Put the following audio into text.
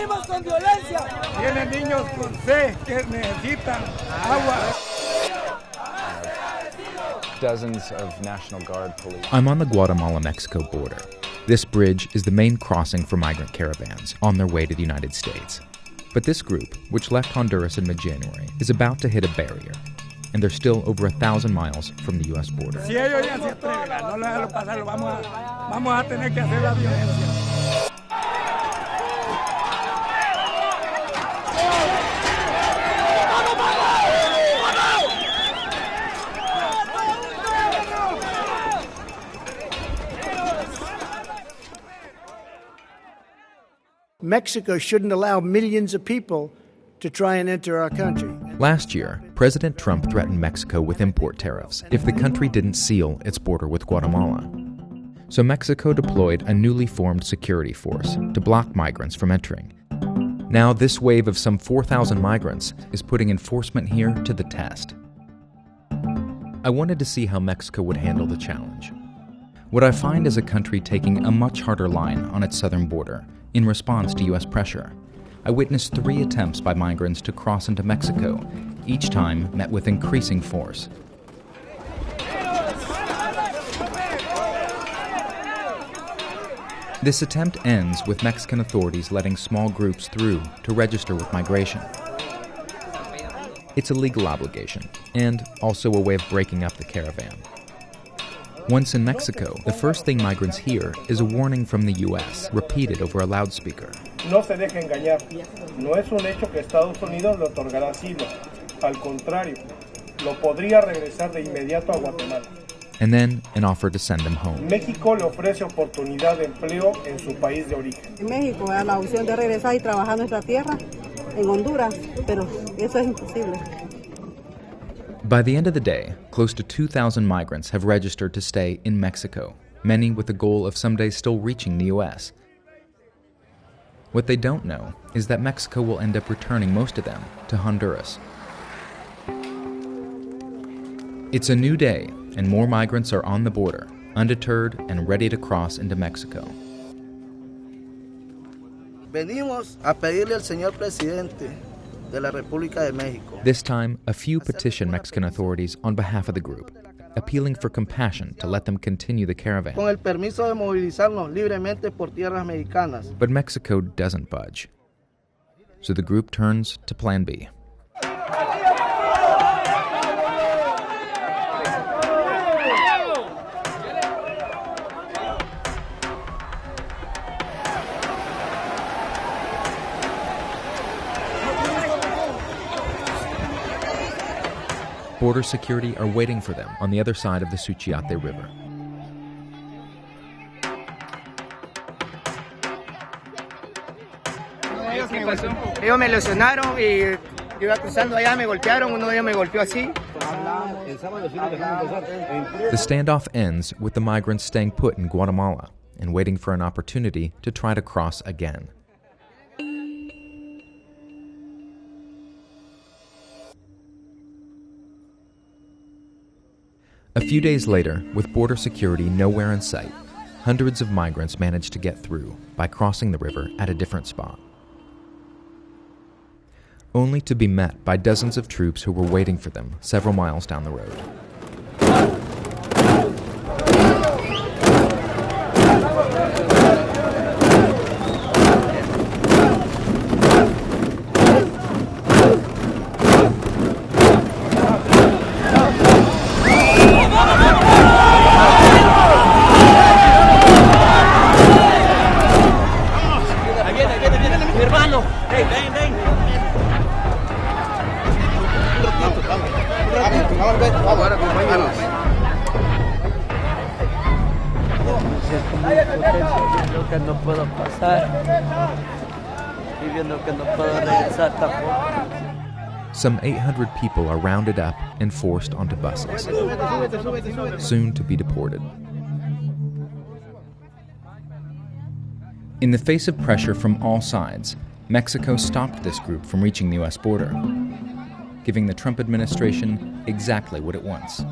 Venimos con violencia. Vienen niños con sed que necesitan agua. Dozens of National Guard police. I'm on the Guatemala-Mexico border. This bridge is the main crossing for migrant caravans on their way to the United States. But this group, which left Honduras in mid-January, is about to hit a barrier, and they're still over 1,000 miles from the U.S. border. Si ellos ya se atreven, no lo dejan pasar, vamos a tener que hacer la violencia. Mexico shouldn't allow millions of people to try and enter our country. Last year, President Trump threatened Mexico with import tariffs if the country didn't seal its border with Guatemala. So Mexico deployed a newly formed security force to block migrants from entering. Now this wave of some 4,000 migrants is putting enforcement here to the test. I wanted to see how Mexico would handle the challenge. What I find is a country taking a much harder line on its southern border in response to U.S. pressure. I witnessed 3 attempts by migrants to cross into Mexico, each time met with increasing force. This attempt ends with Mexican authorities letting small groups through to register with migration. It's a legal obligation, and also a way of breaking up the caravan. Once in Mexico, the first thing migrants hear is a warning from the U.S., repeated over a loudspeaker. No se deje engañar. No es un hecho que Estados Unidos le otorgará asilo. Al contrario, lo podría regresar de inmediato a Guatemala. And then an offer to send them home. México le ofrece oportunidad de empleo en su país de origen. En México da la opción de regresar y trabajar en nuestra tierra, en Honduras, pero eso es imposible. By the end of the day, close to 2,000 migrants have registered to stay in Mexico, many with the goal of someday still reaching the U.S. What they don't know is that Mexico will end up returning most of them to Honduras. It's a new day, and more migrants are on the border, undeterred and ready to cross into Mexico. Venimos a pedirle al señor presidente de la República de México. This time, a few petition Mexican authorities on behalf of the group, appealing for compassion to let them continue the caravan. Con el permiso de movilizarnos libremente por tierras mexicanas. But Mexico doesn't budge. So the group turns to Plan B. Border security are waiting for them on the other side of the Suchiate River. Ellos me lesionaron y yo iba cruzando allá, me golpearon, uno de ellos me golpeó así. The standoff ends with the migrants staying put in Guatemala and waiting for an opportunity to try to cross again. A few days later, with border security nowhere in sight, hundreds of migrants managed to get through by crossing the river at a different spot, only to be met by dozens of troops who were waiting for them several miles down the road. Some 800 people are rounded up and forced onto buses, soon to be deported. In the face of pressure from all sides, Mexico stopped this group from reaching the U.S. border, giving the Trump administration exactly what it wants: